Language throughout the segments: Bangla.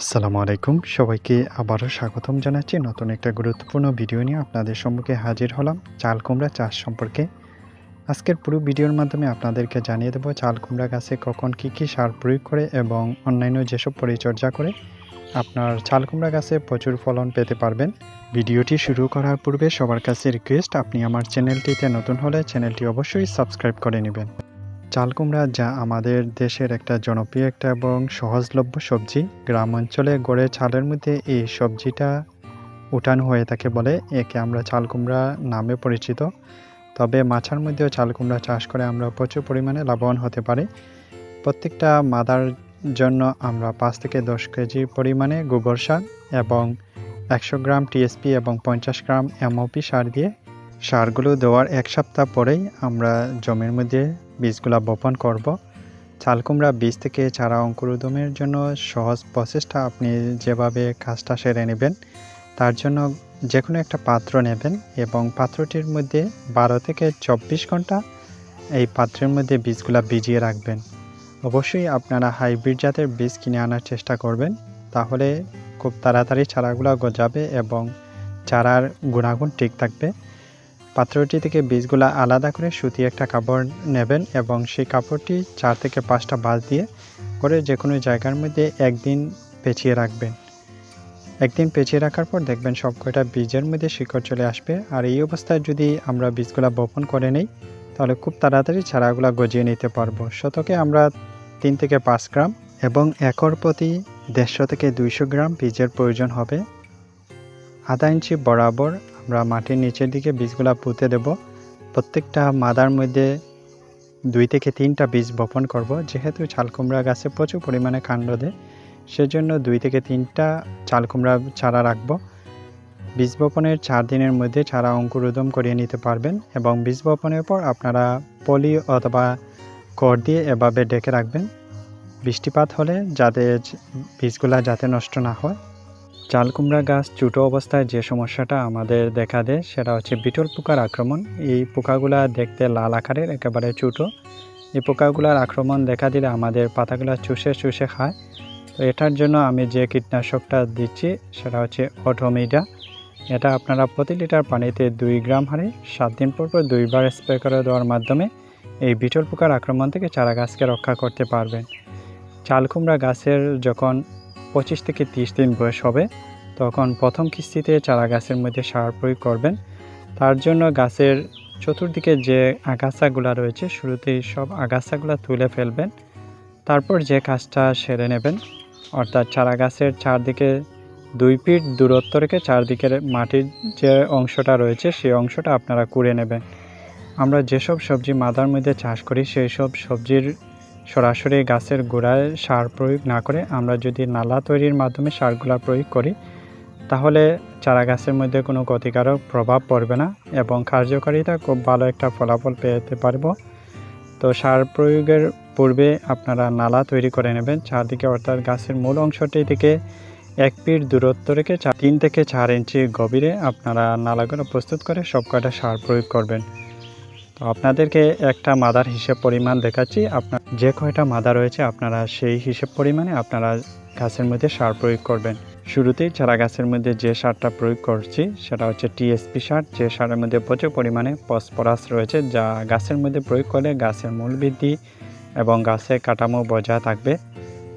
আসসালামু আলাইকুম, সবাইকে আবারও স্বাগতম জানাচ্ছি নতুন একটা গুরুত্বপূর্ণ ভিডিও নিয়ে আপনাদের সম্মুখে হাজির হলাম চাল কুমড়া চাষ সম্পর্কে। আজকের পুরো ভিডিওর মাধ্যমে আপনাদেরকে জানিয়ে দেব চাল কুমড়া গাছে কখন কী সার প্রয়োগ করে এবং অন্যান্য যেসব পরিচর্যা করে আপনার চাল কুমড়া গাছে প্রচুর ফলন পেতে পারবেন। ভিডিওটি শুরু করার পূর্বে সবার কাছে রিকোয়েস্ট, আপনি আমার চ্যানেলটিতে নতুন হলে চ্যানেলটি অবশ্যই সাবস্ক্রাইব করে নেবেন। চাল কুমড়া যা আমাদের দেশের একটা জনপ্রিয় এবং সহজলভ্য সবজি। গ্রাম অঞ্চলে গড়ে চালের মধ্যে এই সবজিটা উঠানো হয়ে থাকে বলে একে আমরা চাল কুমড়া নামে পরিচিত। তবে মাচার মধ্যেও চাল কুমড়া চাষ করে আমরা প্রচুর পরিমাণে লাভবান হতে পারি। প্রত্যেকটা মাদার জন্য আমরা 5 থেকে 10 কেজি পরিমাণে গোবর সার এবং 100 গ্রাম টিএসপি এবং 50 গ্রাম এমওপি সার দিয়ে সারগুলো দেওয়ার 1 সপ্তাহ পরেই আমরা জমির মধ্যে বীজগুলো বপন করব। চাল কুমড়া বীজ থেকে চারা অঙ্কুরোদ্গমের জন্য সহজ প্রসেসটা আপনি যেভাবে কাজটা সেরে নেবেন, তার জন্য যে কোনো একটা পাত্র নেবেন এবং পাত্রটির মধ্যে 12 থেকে 24 ঘন্টা এই পাত্রের মধ্যে বীজগুলো ভিজিয়ে রাখবেন। অবশ্যই আপনারা হাইব্রিড জাতের বীজ কিনে আনার চেষ্টা করবেন, তাহলে খুব তাড়াতাড়ি চারাগুলো গজাবে এবং চারার গুণাগুণ ঠিক থাকবে। পাত্রটি থেকে বীজগুলো আলাদা করে সুতি একটা কাপড় নেবেন এবং সেই কাপড়টি 4 থেকে 5টা বাঁশ দিয়ে করে যে কোনো জায়গার মধ্যে একদিন পেঁচিয়ে রাখবেন। একদিন পেঁচিয়ে রাখার পর দেখবেন সব কয়টা বীজের মধ্যে শিকড় চলে আসবে। আর এই অবস্থায় যদি আমরা বীজগুলো বপন করে নেই, তাহলে খুব তাড়াতাড়ি চারাগুলো গজিয়ে নিতে পারবো। শতকে আমরা 3 থেকে 5 গ্রাম এবং একর প্রতি 150 থেকে 200 গ্রাম বীজের প্রয়োজন হবে। আধা ইঞ্চি বরাবর আমরা মাটির নিচের দিকে বীজগুলা পুঁতে দেব। প্রত্যেকটা মাদার মধ্যে 2 থেকে 3টা বীজ বপন করব। যেহেতু চাল কুমড়া গাছে প্রচুর পরিমাণে কাণ্ড দেয়, সেজন্য 2 থেকে 3টা চাল কুমড়া চারা রাখব। বীজ বপনের 4 দিনের মধ্যে চারা অঙ্কুরোদ্গম করিয়ে নিতে পারবেন এবং বীজ বপনের পর আপনারা পলি অথবা খড় দিয়ে এভাবে ঢেকে রাখবেন, বৃষ্টিপাত হলে যাতে বীজগুলা যাতে নষ্ট না হয়। চাল কুমড়া গাছ ছোটো অবস্থায় যে সমস্যাটা আমাদের দেখা দেয় সেটা হচ্ছে বিটল পোকার আক্রমণ। এই পোকাগুলা দেখতে লাল আকারের, একেবারে ছোটো। এই পোকাগুলার আক্রমণ দেখা দিলে আমাদের পাতাগুলা চুষে খায়। তো এটার জন্য আমি যে কীটনাশকটা দিচ্ছি সেটা হচ্ছে অটোমিডা। এটা আপনারা প্রতি লিটার পানিতে 2 গ্রাম হারে 7 দিন পর 2বার স্প্রে করে দেওয়ার মাধ্যমে এই বিটল পোকার আক্রমণ থেকে চারা গাছকে রক্ষা করতে পারবেন। চাল কুমড়া গাছের যখন 25 থেকে 30 দিন বয়স হবে, তখন প্রথম কিস্তিতে চারা গাছের মধ্যে সার প্রয়োগ করবেন। তার জন্য গাছের চতুর্দিকে যে আগাছাগুলো রয়েছে, শুরুতেই সব আগাছাগুলো তুলে ফেলবেন। তারপর যে কাজটা সেরে নেবেন, অর্থাৎ চারা গাছের চারদিকে 2 ফিট দূরত্ব রেখে চারদিকের মাটির যে অংশটা রয়েছে সেই অংশটা আপনারা কুড়ে নেবেন। আমরা যেসব সবজি মাদার মধ্যে চাষ করি সেই সব সবজির সরাসরি গাছের গোড়ায় সার প্রয়োগ না করে আমরা যদি নালা তৈরির মাধ্যমে সারগুলো প্রয়োগ করি, তাহলে চারা গাছের মধ্যে কোনো ক্ষতিকারক প্রভাব পড়বে না এবং কার্যকারিতা খুব ভালো একটা ফলাফল পেতে পারব। তো সার প্রয়োগের পূর্বে আপনারা নালা তৈরি করে নেবেন চারদিকে, অর্থাৎ গাছের মূল অংশটি থেকে 1 ফিট দূরত্ব রেখে 3 থেকে 4 ইঞ্চি গভীরে আপনারা নালাগুলো প্রস্তুত করে সব কয়টা সার প্রয়োগ করবেন। তো আপনাদেরকে একটা মাদার হিসেব পরিমাণ দেখাচ্ছি। আপনার যে কয়টা মাদা রয়েছে আপনারা সেই হিসেব পরিমাণে আপনারা গাছের মধ্যে সার প্রয়োগ করবেন। শুরুতেই চারা গাছের মধ্যে যে সারটা প্রয়োগ করছি সেটা হচ্ছে টিএসপি সার, যে সারের মধ্যে প্রচুর পরিমাণে ফসফরাস রয়েছে, যা গাছের মধ্যে প্রয়োগ করলে গাছের মূল বৃদ্ধি এবং গাছের কাঠামো বজায় থাকবে।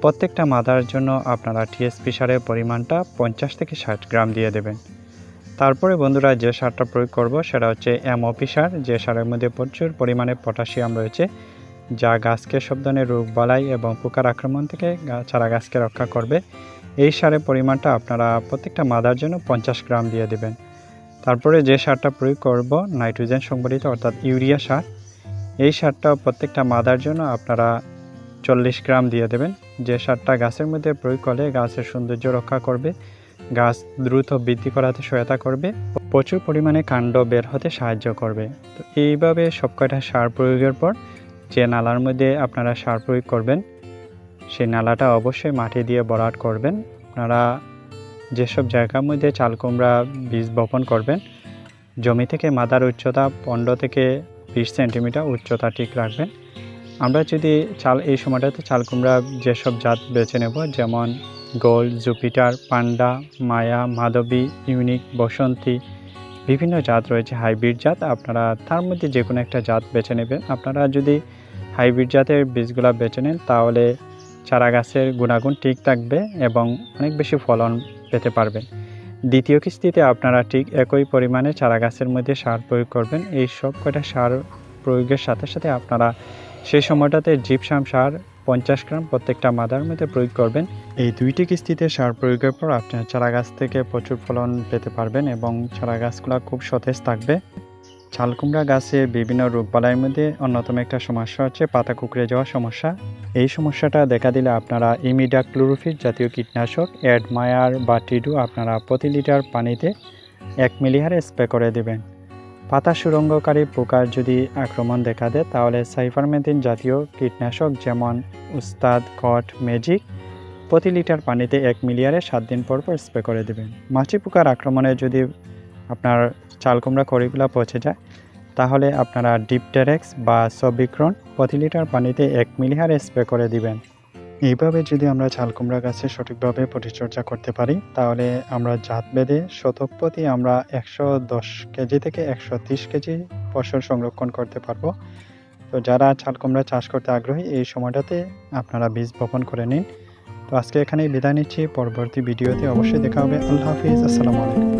প্রত্যেকটা মাদার জন্য আপনারা টিএসপি সারের পরিমাণটা 50 থেকে 60 গ্রাম দিয়ে দেবেন। তারপরে বন্ধুরা যে সারটা প্রয়োগ করব সেটা হচ্ছে এমওপি সার, যে সারের মধ্যে প্রচুর পরিমাণে পটাশিয়াম রয়েছে, যা গাছকে সব ধরনের রোগ বালাই এবং পোকার আক্রমণ থেকে চারা গাছকে রক্ষা করবে। এই সারের পরিমাণটা আপনারা প্রত্যেকটা মাদার জন্য 50 গ্রাম দিয়ে দেবেন। তারপরে যে সারটা প্রয়োগ করব নাইট্রোজেন সংবলিত অর্থাৎ ইউরিয়া সার, এই সারটা প্রত্যেকটা মাদার জন্য আপনারা 40 গ্রাম দিয়ে দেবেন। যে সারটা গাছের মধ্যে প্রয়োগ করলে গাছের সৌন্দর্য রক্ষা করবে, গাছ দ্রুত বৃদ্ধি করাতে সহায়তা করবে, প্রচুর পরিমাণে কাণ্ড বের হতে সাহায্য করবে। তো এইভাবে সব কয়টা সার প্রয়োগের পর যে নালার মধ্যে আপনারা সার প্রয়োগ করবেন সেই নালাটা অবশ্যই মাটি দিয়ে ভরাট করবেন। আপনারা যেসব জায়গার মধ্যে চাল কুমড়া বীজ বপন করবেন, জমি থেকে মাদার উচ্চতা 15 থেকে 20 সেন্টিমিটার উচ্চতা ঠিক রাখবেন। আমরা যদি এই সময়টাতে চাল কুমড়া যেসব জাত বেছে নেব, যেমন গোল্ড, জুপিটার, পান্ডা, মায়া, মাধবী, ইউনিক, বসন্তী বিভিন্ন জাত রয়েছে হাইব্রিড জাত। আপনারা তার মধ্যে যে কোনো একটা জাত বেছে নেবেন। আপনারা যদি হাইব্রিড জাতের বীজগুলো বেছে নেন তাহলে চারা গাছের গুণাগুণ ঠিক থাকবে এবং অনেক বেশি ফলন পেতে পারবেন। দ্বিতীয় কিস্তিতে আপনারা ঠিক একই পরিমাণে চারা গাছের মধ্যে সার প্রয়োগ করবেন। এই সব কয়টা সার প্রয়োগের সাথে সাথে আপনারা সেই সময়টাতে জিপসাম সার 50 গ্রাম প্রত্যেকটা মাদার মধ্যে প্রয়োগ করবেন। এই দুইটি কিস্তিতে সার প্রয়োগের পর আপনার চারা গাছ থেকে প্রচুর ফলন পেতে পারবেন এবং চারা গাছগুলো খুব সতেজ থাকবে। চাল কুমড়া গাছে বিভিন্ন রোগবালাইয়ের মধ্যে অন্যতম একটা সমস্যা হচ্ছে পাতা কুঁকড়ে যাওয়ার সমস্যা। এই সমস্যাটা দেখা দিলে আপনারা ইমিডাক্লোরোফিট জাতীয় কীটনাশক অ্যাডমায়ার বা টিডু আপনারা প্রতি লিটার পানিতে 1 মিলি হারে স্প্রে করে দেবেন। পাতা সুরঙ্গকারী পোকার যদি আক্রমণ দেখা দেয় তাহলে সাইফারমেথিন জাতীয় কীটনাশক যেমন উস্তাদ, কট, ম্যাজিক প্রতি লিটার পানিতে 1 মিলি হারে 7 দিন পর পর স্প্রে করে দেবেন। মাছি পোকার আক্রমণে যদি আপনার চাল কুমড়া কড়িগুলো পচে যায় তাহলে আপনারা ডিপটেরেক্স বা সবিক্রন প্রতি লিটার পানিতে 1 মিলি হারে স্প্রে করে দিবেন। এইভাবে যদি আমরা চাল কুমড়া গাছে সঠিকভাবে পরিচর্যা করতে পারি তাহলে আমরা জাত বেঁধে শতক প্রতি আমরা 110 কেজি থেকে 130 কেজি ফসল সংরক্ষণ করতে পারবো। তো যারা চাল কুমড়া চাষ করতে আগ্রহী এই সময়টাতে আপনারা বীজ বপন করে নিন। তো আজকে এখানেই বিদায় নিচ্ছি। পরবর্তী ভিডিওতে অবশ্যই দেখা হবে। আল্লাহ হাফিজ। আসসালামু আলাইকুম।